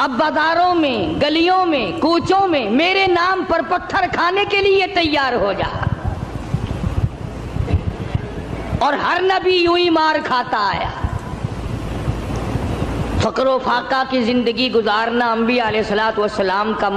اب بازاروں میں، گلیوں میں، کوچوں میں میرے نام پر پتھر کھانے کے لیے تیار ہو جا۔ اور ہر نبی یوں ہی مار کھاتا آیا۔ فقر و فاقہ کی زندگی گزارنا انبیاء علیہ السلام کا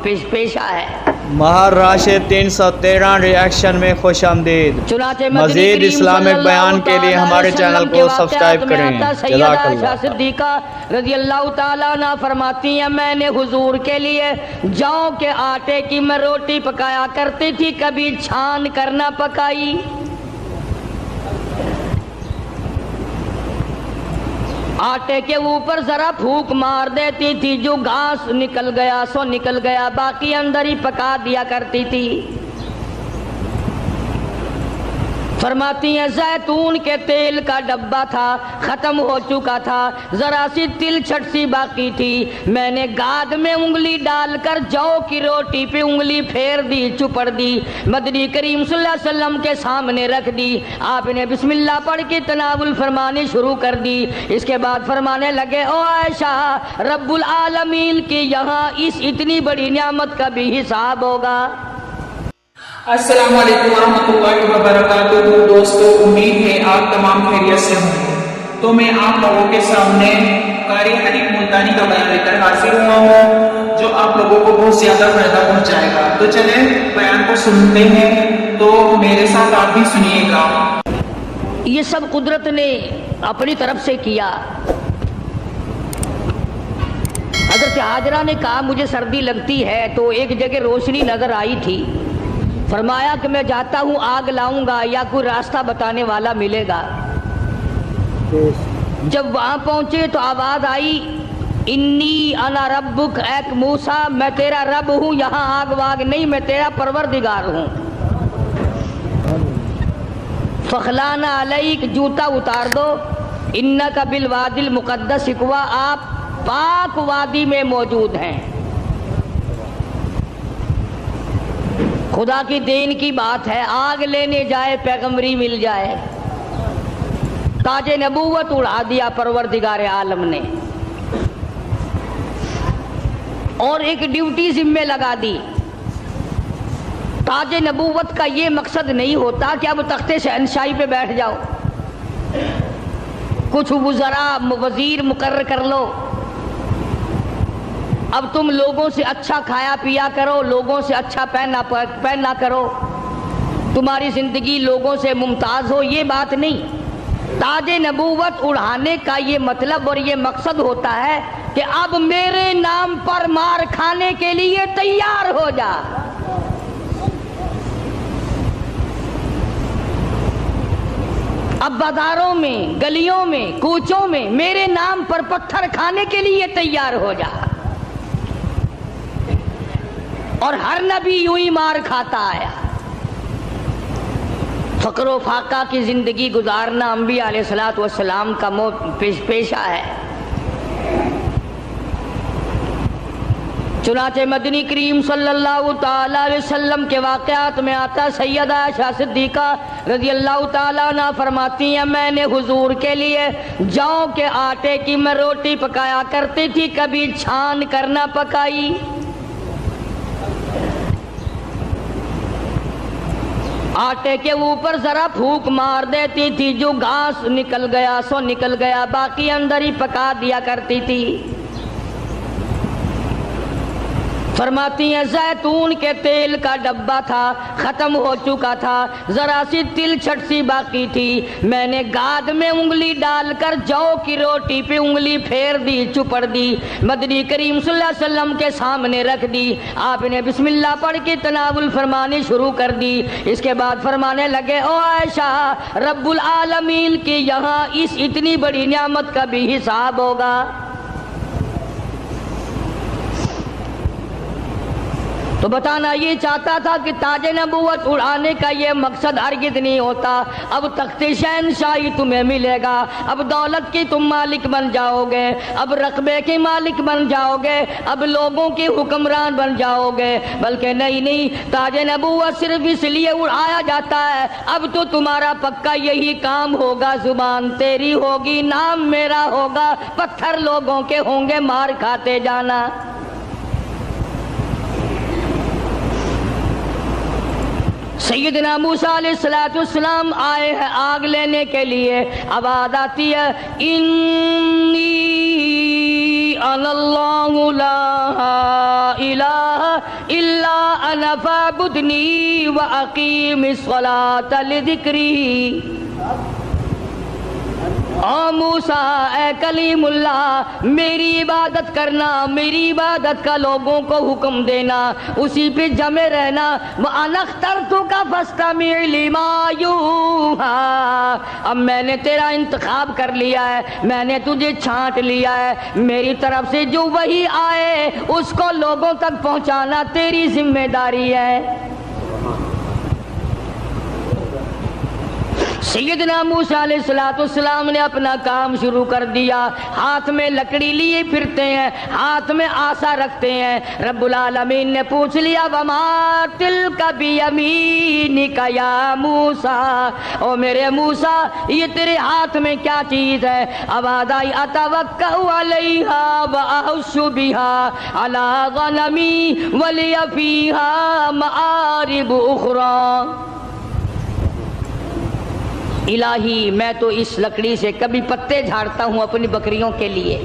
پیشہ ہے۔ ماہر راشد 313 ریاکشن میں خوش آمدید۔ چنانچہ مزید اسلامک بیان کے لیے ہمارے چینل کو سبسکرائب کریں۔ جزاک اللہ۔ عائشہ صدیقہ رضی اللہ تعالیٰ عنہ فرماتی ہیں میں نے حضور کے لیے جاؤ کے آٹے کی میں روٹی پکایا کرتی تھی، کبھی چھان کر نہ پکائی۔ آٹے کے اوپر ذرا پھونک مار دیتی تھی، جو گھاس نکل گیا سو نکل گیا، باقی اندر ہی پکا دیا کرتی تھی۔ فرماتی ہیں زیتون کے تیل کا ڈبہ تھا، ختم ہو چکا تھا، ذرا سی تل چھٹ سی باقی تھی، میں نے گاد میں انگلی ڈال کر جو کی روٹی پہ انگلی پھیر دی، چپڑ دی، مدنی کریم صلی اللہ علیہ وسلم کے سامنے رکھ دی۔ آپ نے بسم اللہ پڑھ کے تناول فرمانی شروع کر دی۔ اس کے بعد فرمانے لگے او عائشہ، رب العالمین کی یہاں اس اتنی بڑی نعمت کا بھی حساب ہوگا۔ السلام علیکم ورحمۃ اللہ وبرکاتہ۔ دوستو، امید ہے آپ تمام خیریت سے ہوں گے۔ تو میں آپ لوگوں کے سامنے قاری حنیف ملتانی کا بیان لے کر حاضر ہوا ہوں، جو آپ لوگوں کو بہت زیادہ فائدہ پہنچائے گا۔ تو چلیں بیان کو سنتے ہیں، تو میرے ساتھ آپ بھی سنیے گا۔ یہ سب قدرت نے اپنی طرف سے کیا۔ حضرت حاجرہ نے کہا مجھے سردی لگتی ہے، تو ایک جگہ روشنی نظر آئی تھی، فرمایا کہ میں جاتا ہوں آگ لاؤں گا یا کوئی راستہ بتانے والا ملے گا۔ جب وہاں پہنچے تو آواز آئی انی انا ربک، اے موسیٰ میں تیرا رب ہوں، یہاں آگ واگ نہیں، میں تیرا پروردگار ہوں۔ فخلانا علیک، جوتا اتار دو، انکا بالوادی المقدس طویٰ، آپ پاک وادی میں موجود ہیں۔ خدا کی دین کی بات ہے، آگ لینے جائے پیغمبری مل جائے۔ تاج نبوت اڑا دیا پروردگار عالم نے، اور ایک ڈیوٹی ذمہ لگا دی۔ تاج نبوت کا یہ مقصد نہیں ہوتا کہ اب تخت شہنشاہی پہ بیٹھ جاؤ، کچھ وزراء وزیر مقرر کر لو، اب تم لوگوں سے اچھا کھایا پیا کرو، لوگوں سے اچھا پہنا کرو، تمہاری زندگی لوگوں سے ممتاز ہو، یہ بات نہیں۔ تاج نبوت اڑانے کا یہ مطلب اور یہ مقصد ہوتا ہے کہ اب میرے نام پر مار کھانے کے لیے تیار ہو جا۔ اب بازاروں میں، گلیوں میں، کوچوں میں میرے نام پر پتھر کھانے کے لیے تیار ہو جا۔ اور ہر نبی یوں ہی مار کھاتا آیا۔ فقر و فاقہ کی زندگی گزارنا انبیاء علیہ السلام کا پیشہ ہے۔ چنانچہ مدنی کریم صلی اللہ تعالی علیہ وسلم کے واقعات میں آتا، سیدہ عائشہ صدیقہ رضی اللہ تعالیٰ عنہ فرماتی ہیں میں نے حضور کے لیے جاؤ کے آٹے کی میں روٹی پکایا کرتی تھی، کبھی چھان کر نہ پکائی۔ آٹے کے اوپر ذرا پھونک مار دیتی تھی، جو گھاس نکل گیا سو نکل گیا، باقی اندر ہی پکا دیا کرتی تھی۔ فرماتی ہیں زیتون کے تیل کا ڈبہ تھا، ختم ہو چکا تھا، ذرا سی تل چھٹ سی باقی تھی، میں نے گاد میں انگلی ڈال کر جو کی روٹی پہ انگلی پھیر دی، چپڑ دی، مدنی کریم صلی اللہ علیہ وسلم کے سامنے رکھ دی۔ آپ نے بسم اللہ پڑھ کے تناول فرمانی شروع کر دی۔ اس کے بعد فرمانے لگے او عائشہ، رب العالمین کی یہاں اس اتنی بڑی نعمت کا بھی حساب ہوگا۔ تو بتانا یہ چاہتا تھا کہ تاج نبوت اڑانے کا یہ مقصد ہرگز نہیں ہوتا. اب تخت شہنشاہی تمہیں ملے گا, اب دولت کی تم مالک بن جاؤ گے, اب رقبے کے مالک بن جاؤ گے, اب لوگوں کے حکمران بن جاؤ گے. بلکہ نہیں, تاج نبوت صرف اس لیے اڑایا جاتا ہے, اب تو تمہارا پکا یہی کام ہوگا, زبان تیری ہوگی, نام میرا ہوگا, پتھر لوگوں کے ہوں گے, مار کھاتے جانا. سیدنا موسیٰ علیہ السلام آئے ہیں آگ لینے کے لیے. آواز آتی ہے, انی انا اللہ لا الہ الا انا فاعبدنی واقیم الصلاۃ لذکری. او موسیٰ, اے کلیم اللہ, میری عبادت کرنا, میری عبادت کا لوگوں کو حکم دینا, اسی پہ جمے رہنا. وَأَنَا اخْتَرْتُكَ فَاسْتَمِعْ لِمَا يُوحَىٰ. اب میں نے تیرا انتخاب کر لیا ہے, میں نے تجھے چھانٹ لیا ہے, میری طرف سے جو وحی آئے اس کو لوگوں تک پہنچانا تیری ذمہ داری ہے. سیدنا موسیٰ علیہ السلام نے اپنا کام شروع کر دیا. ہاتھ میں لکڑی لیے پھرتے ہیں, ہاتھ میں آسا رکھتے ہیں. رب العالمین نے پوچھ لیا, وما تلک بیمینک یا موسیٰ, او میرے موسیٰ یہ تیرے ہاتھ میں کیا چیز ہے؟ آواز آئی, اتوکأ علیہا واحش بہا علی غنمی ولی فیہا مآرب اخری. الہی, میں تو اس لکڑی سے کبھی پتے جھاڑتا ہوں اپنی بکریوں کے لیے.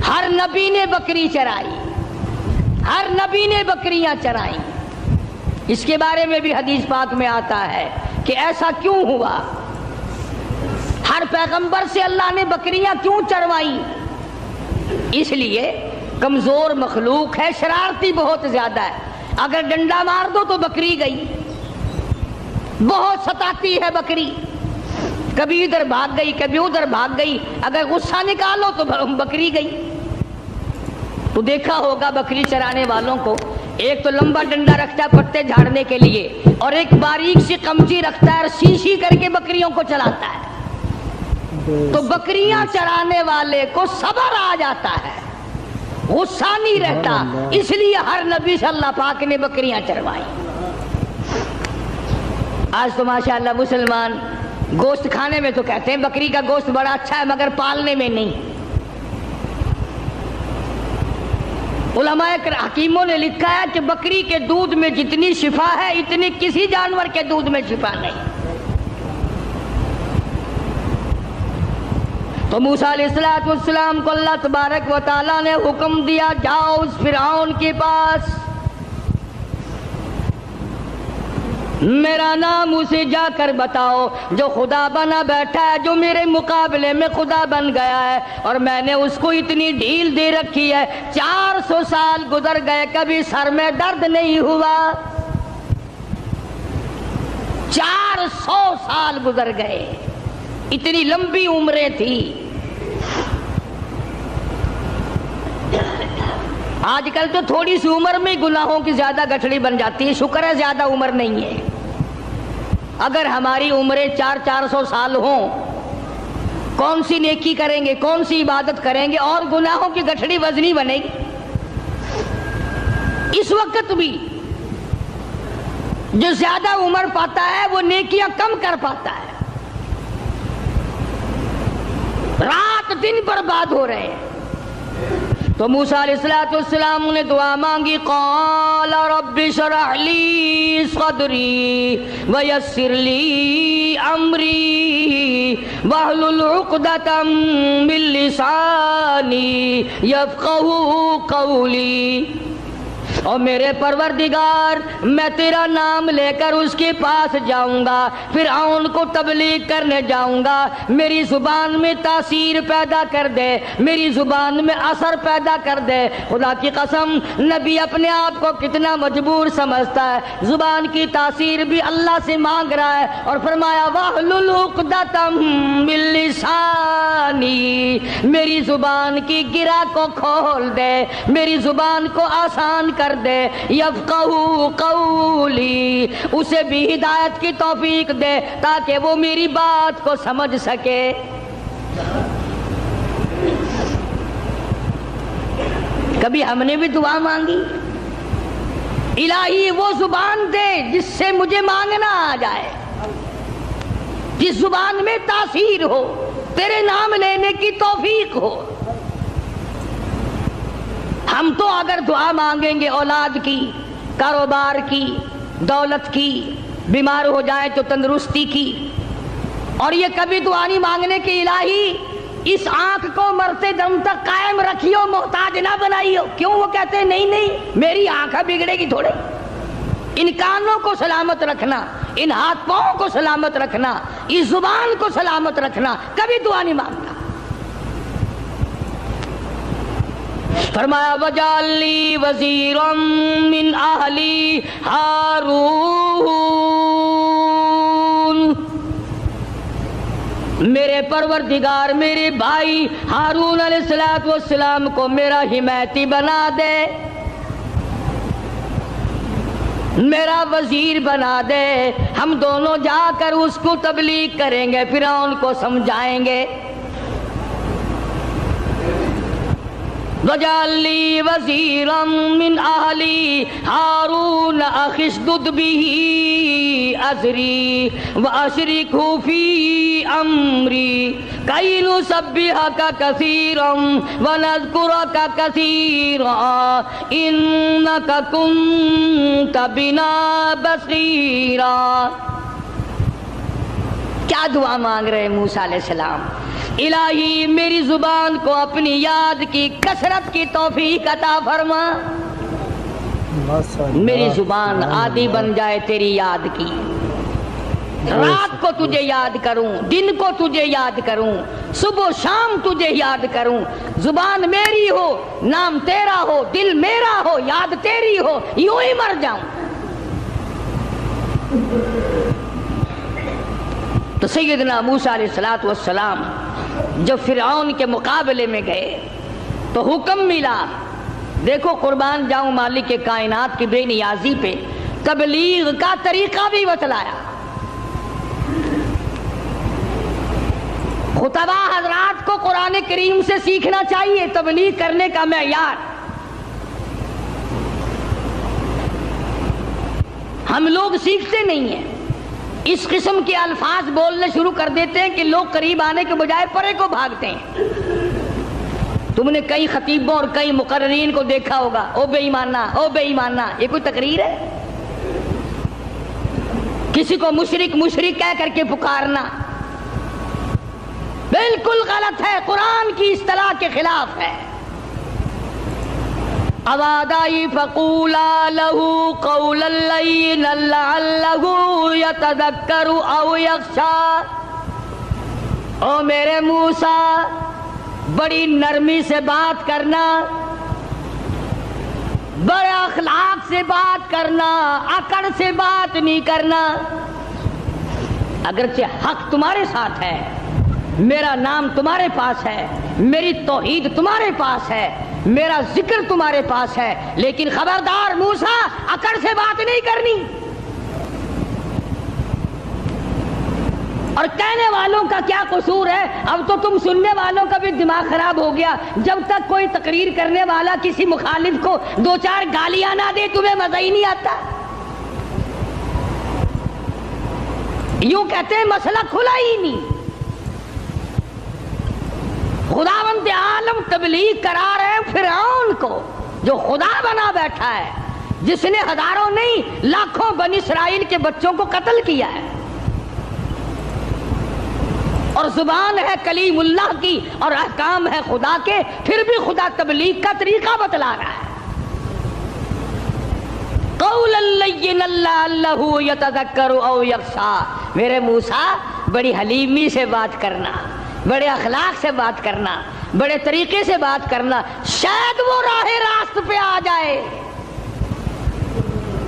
ہر نبی نے بکری چرائی, ہر نبی نے بکریاں چرائیں. اس کے بارے میں بھی حدیث پاک میں آتا ہے کہ ایسا کیوں ہوا, ہر پیغمبر سے اللہ نے بکریاں کیوں چروائیں؟ اس لیے کمزور مخلوق ہے, شرارتی بہت زیادہ ہے. اگر ڈنڈا مار دو تو بکری گئی, بہت ستاتی ہے بکری, کبھی ادھر بھاگ گئی کبھی ادھر بھاگ گئی, اگر غصہ نکالو تو بکری گئی. تو دیکھا ہوگا بکری چرانے والوں کو, ایک تو لمبا ڈنڈا رکھتا ہے پتے جھاڑنے کے لیے, اور ایک باریک سی قمچی رکھتا ہے اور سی کر کے بکریوں کو چلاتا ہے. تو بکریاں چرانے والے کو صبر آ جاتا ہے, غصہ نہیں رہتا, اس لیے ہر نبی سے اللہ پاک نے بکریاں چروائی. آج تو ماشاءاللہ مسلمان گوشت کھانے میں تو کہتے ہیں بکری کا گوشت بڑا اچھا ہے, مگر پالنے میں نہیں. علماء حکیموں نے لکھا ہے کہ بکری کے دودھ میں جتنی شفا ہے اتنی کسی جانور کے دودھ میں شفا نہیں. تو موسیٰ علیہ السلام کو اللہ تبارک و تعالیٰ نے حکم دیا, جاؤ اس فرعون کے پاس, میرا نام اسے جا کر بتاؤ جو خدا بنا بیٹھا ہے, جو میرے مقابلے میں خدا بن گیا ہے, اور میں نے اس کو اتنی ڈھیل دے رکھی ہے. 400 سال گزر گئے, کبھی سر میں درد نہیں ہوا. 400 سال گزر گئے, اتنی لمبی عمریں تھی. آج کل تو تھوڑی سی عمر میں گناہوں کی زیادہ گٹھڑی بن جاتی ہے. شکر ہے زیادہ عمر نہیں ہے. اگر ہماری عمریں 400 سال ہوں, کون سی نیکی کریں گے, کون سی عبادت کریں گے, اور گناہوں کی گٹھڑی وزنی بنے گی. اس وقت بھی جو زیادہ عمر پاتا ہے وہ نیکیاں کم کر پاتا ہے. رات دن برباد ہو رہے ہیں. تو موسیٰ علیہ السلام نے دعا مانگی, قال رب اشرح لی صدری ویسر لی امری واحلل عقدۃ من لسانی یفقہوا قولی. اور میرے پروردگار, میں تیرا نام لے کر اس کے پاس جاؤں گا, فرعون کو تبلیغ کرنے جاؤں گا, میری زبان میں تاثیر پیدا کر دے, میری زبان میں اثر پیدا کر دے. خدا کی قسم, نبی اپنے آپ کو کتنا مجبور سمجھتا ہے, زبان کی تاثیر بھی اللہ سے مانگ رہا ہے, اور فرمایا واحلل عقدۃ من لسانی, میری زبان کی گرہ کو کھول دے, میری زبان کو آسان کر دے، یفقہوا قولی، اسے بھی ہدایت کی توفیق دے تاکہ وہ میری بات کو سمجھ سکے۔ کبھی ہم نے بھی دعا مانگی، الہی وہ زبان دے جس سے مجھے مانگنا آ جائے، جس زبان میں تاثیر ہو، تیرے نام لینے کی توفیق ہو۔ ہم تو اگر دعا مانگیں گے اولاد کی، کاروبار کی، دولت کی، بیمار ہو جائے تو تندرستی کی، اور یہ کبھی دعا نہیں مانگنے کے الہی اس آنکھ کو مرتے دم تک قائم رکھیو، محتاج نہ بنائیو۔ کیوں؟ وہ کہتے ہیں نہیں نہیں میری آنکھ بگڑے گی تھوڑے، ان کانوں کو سلامت رکھنا، ان ہاتھ پاؤں کو سلامت رکھنا، اس زبان کو سلامت رکھنا، کبھی دعا نہیں مانگتا۔ فرمایا وَجَعَلْ لِي وَزِيرًا مِّنْ أَهْلِي ہارون، میرے پروردگار میرے بھائی ہارون علیہ السلام کو میرا حمایتی بنا دے، میرا وزیر بنا دے، ہم دونوں جا کر اس کو تبلیغ کریں گے، فرعون کو سمجھائیں گے۔ وَجَعَلْ لِي وَزِيرًا مِّنْ أَهْلِي هَارُونَ أَخِشْدُدْ بِهِ أَزْرِي وَأَشْرِكْهُ فِي أَمْرِي كَيْ نُسَبِّحَكَ كَثِيرًا وَنَذْكُرَكَ كَثِيرًا إِنَّكَ كُنتَ بِنَا بَصِيرًا۔ کیا دعا مانگ رہے ہیں موسیٰ علیہ السلام؟ الہی میری زبان کو اپنی یاد کی کثرت کی توفیق عطا فرما، میری زبان عادی بن جائے تیری یاد کی، رات کو تجھے یاد کروں، دن کو تجھے یاد کروں، صبح و شام تجھے یاد کروں، زبان میری ہو، نام تیرا ہو، دل میرا ہو، یاد تیری ہو، یوں ہی مر جاؤں۔ تو سیدنا موسیٰ علیہ السلام جب فرعون کے مقابلے میں گئے تو حکم ملا، دیکھو قربان جاؤں مالک کے کائنات کی بے نیازی پہ تبلیغ کا طریقہ بھی بتلایا۔ خطبہ حضرات کو قرآن کریم سے سیکھنا چاہیے تبلیغ کرنے کا معیار۔ ہم لوگ سیکھتے نہیں ہیں، اس قسم کے الفاظ بولنے شروع کر دیتے ہیں کہ لوگ قریب آنے کے بجائے پرے کو بھاگتے ہیں۔ تم نے کئی خطیبوں اور کئی مقررین کو دیکھا ہوگا، او بے ایمانہ، او بے ایمانہ، یہ کوئی تقریر ہے؟ کسی کو مشرک کہہ کر کے پکارنا بالکل غلط ہے، قرآن کی اصطلاح کے خلاف ہے۔ اوادائی فقولا لہو قولا لینا لعلہ یتذکر او یخشی، او میرے موسیٰ بڑی نرمی سے بات کرنا، بڑے اخلاق سے بات کرنا، اکڑ سے بات نہیں کرنا۔ اگرچہ حق تمہارے ساتھ ہے، میرا نام تمہارے پاس ہے، میری توحید تمہارے پاس ہے، میرا ذکر تمہارے پاس ہے، لیکن خبردار موسیٰ اکڑ سے بات نہیں کرنی۔ اور کہنے والوں کا کیا قصور ہے؟ اب تو تم سننے والوں کا بھی دماغ خراب ہو گیا، جب تک کوئی تقریر کرنے والا کسی مخالف کو دو چار گالیاں نہ دے تمہیں مزہ ہی نہیں آتا۔ یوں کہتے ہیں مسئلہ کھلا ہی نہیں۔ خداوند عالم تبلیغ کرا رہے فرعون کو جو خدا بنا بیٹھا ہے، جس نے ہزاروں نہیں لاکھوں بنی اسرائیل کے بچوں کو قتل کیا ہے، اور زبان ہے کلیم اللہ کی اور احکام ہے خدا کے، پھر بھی خدا تبلیغ کا طریقہ بتلا رہا ہے۔ قولا لینا لعلہ یتذکر او یخشی، میرے موسیٰ بڑی حلیمی سے بات کرنا، بڑے اخلاق سے بات کرنا، بڑے طریقے سے بات کرنا، شاید وہ راہ راست پہ آ جائے۔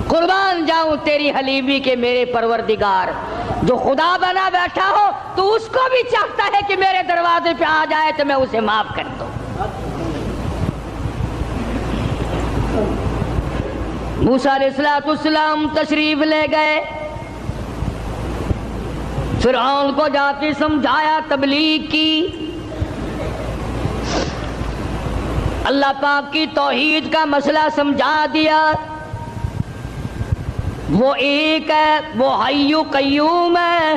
قربان جاؤں تیری حلیمی کے میرے پروردگار، جو خدا بنا بیٹھا ہو تو اس کو بھی چاہتا ہے کہ میرے دروازے پہ آ جائے تو میں اسے معاف کر دوں۔ موسیٰ علیہ السلام تشریف لے گئے، فرعون کو جا کے سمجھایا، تبلیغ کی، اللہ پاک کی توحید کا مسئلہ سمجھا دیا۔ وہ ایک ہے، وہ حی قیوم ہے،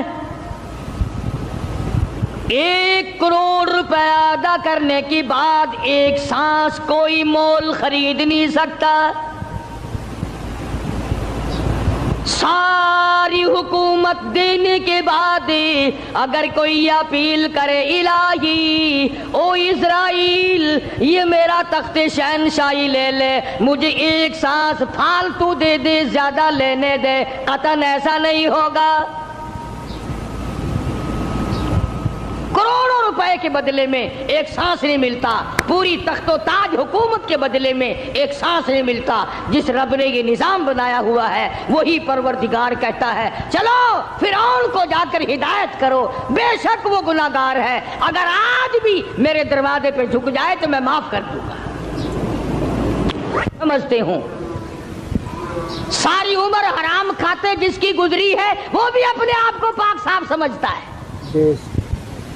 1 کروڑ روپے ادا کرنے کی بعد ایک سانس کوئی مول خرید نہیں سکتا، ساری حکومت دینے کے بعد اگر کوئی اپیل کرے الہی او اسرائیل یہ میرا تخت شہنشاہی لے لے، مجھے ایک سانس فالتو دے دے، زیادہ لینے دے، قطعاً ایسا نہیں ہوگا۔ کروڑوں روپے کے بدلے میں ایک سانس نہیں ملتا، پوری تخت و تاج حکومت کے بدلے میں ایک سانس نہیں ملتا۔ جس رب نے یہ نظام بنایا ہوا ہے وہی پروردگار کہتا ہے چلو فرعون کو جا کر ہدایت کرو، بے شک وہ گناہگار ہے، اگر آج بھی میرے دروازے پہ جھک جائے تو میں معاف کر دوں گا۔ سمجھتے ہوں ساری عمر حرام کھاتے جس کی گزری ہے وہ بھی اپنے آپ کو پاک صاف سمجھتا ہے۔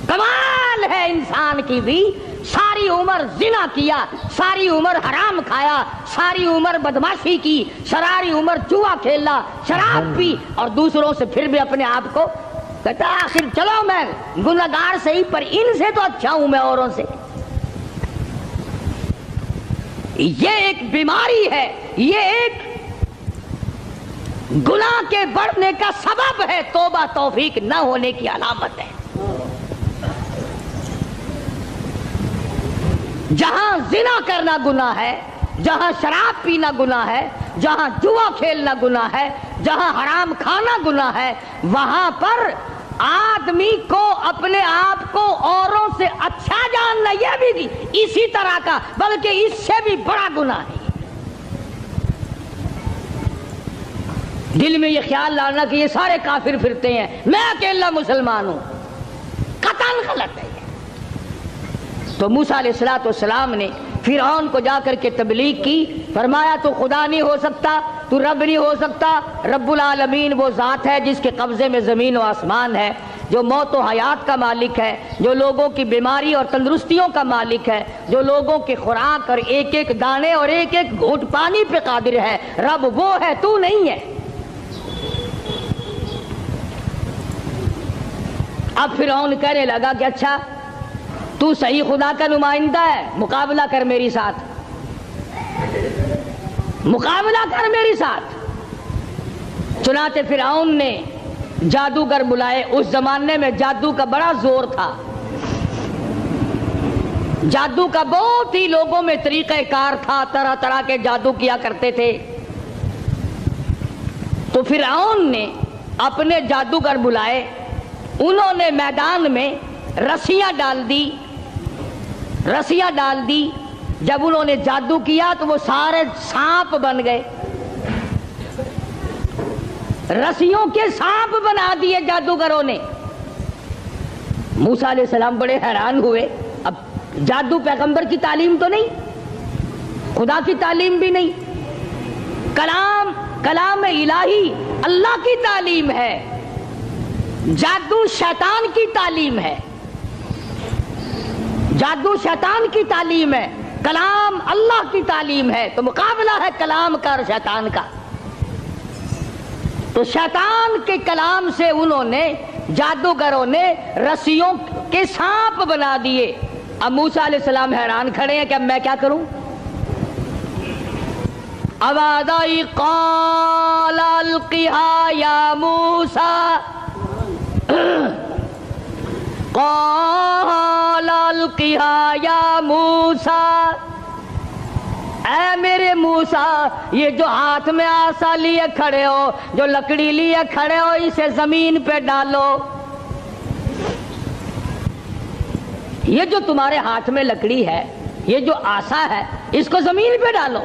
کمال ہے انسان کی بھی، ساری عمر زنا کیا، ساری عمر حرام کھایا، ساری عمر بدماشی کی، ساری عمر جوا کھیلا، شراب پی، اور دوسروں سے پھر بھی اپنے آپ کو کہتا آخر چلو میں گناہگار صحیح پر ان سے تو اچھا ہوں میں اوروں سے۔ یہ ایک بیماری ہے، یہ ایک گناہ کے بڑھنے کا سبب ہے، توبہ توفیق نہ ہونے کی علامت ہے۔ جہاں زنا کرنا گناہ ہے، جہاں شراب پینا گناہ ہے، جہاں جوا کھیلنا گناہ ہے، جہاں حرام کھانا گناہ ہے، وہاں پر آدمی کو اپنے آپ کو اوروں سے اچھا جاننا یہ بھی اسی طرح کا بلکہ اس سے بھی بڑا گناہ ہے۔ دل میں یہ خیال لانا کہ یہ سارے کافر پھرتے ہیں، میں اکیلا مسلمان ہوں، قطعاً غلط ہے۔ تو موسیٰ علیہ السلام نے فرعون کو جا کر کے تبلیغ کی، فرمایا تو خدا نہیں ہو سکتا، تو رب نہیں ہو سکتا، رب العالمین وہ ذات ہے جس کے قبضے میں زمین و آسمان ہے، جو موت و حیات کا مالک ہے، جو لوگوں کی بیماری اور تندرستیوں کا مالک ہے، جو لوگوں کی خوراک اور ایک ایک دانے اور ایک ایک گھونٹ پانی پہ قادر ہے، رب وہ ہے، تو نہیں ہے۔ اب فرعون کہنے لگا کہ اچھا تو صحیح خدا کا نمائندہ ہے، مقابلہ کر میری ساتھ، مقابلہ کر میری ساتھ۔ چنانچہ فرعون نے جادوگر بلائے، اس زمانے میں جادو کا بڑا زور تھا، جادو کا بہت ہی لوگوں میں طریقہ کار تھا، طرح طرح کے جادو کیا کرتے تھے۔ تو فرعون نے اپنے جادوگر بلائے، انہوں نے میدان میں رسیاں ڈال دی، رسیاں ڈال دی، جب انہوں نے جادو کیا تو وہ سارے سانپ بن گئے، رسیوں کے سانپ بنا دیے جادوگروں نے۔ موسیٰ علیہ السلام بڑے حیران ہوئے، اب جادو پیغمبر کی تعلیم تو نہیں، خدا کی تعلیم بھی نہیں، کلام الہی اللہ کی تعلیم ہے، جادو شیطان کی تعلیم ہے، جادو شیطان کی تعلیم ہے، کلام اللہ کی تعلیم ہے، تو مقابلہ ہے کلام کا اور شیطان کا۔ تو شیطان کے کلام سے انہوں نے جادوگروں نے رسیوں کے سانپ بنا دیے۔ اب موسیٰ علیہ السلام حیران کھڑے ہیں کہ اب میں کیا کروں؟ آواز آئی قال القها یا موسیٰ، قال القها یا موسیٰ، اے میرے موسیٰ یہ جو ہاتھ میں آسا لیے کھڑے ہو، جو لکڑی لیے کھڑے ہو، اسے زمین پہ ڈالو۔ یہ جو تمہارے ہاتھ میں لکڑی ہے، یہ جو آسا ہے، اس کو زمین پہ ڈالو۔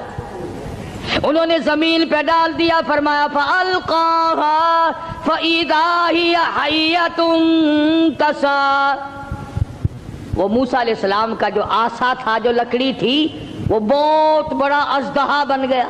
انہوں نے زمین پہ ڈال دیا، فرمایا فَأَلْقَاهَا فَإِذَا هِيَ حَيَّةٌ تَسْعَىٰ۔ وہ موسیٰ علیہ السلام کا جو آسا تھا، جو لکڑی تھی، وہ بہت بڑا اژدہا بن گیا۔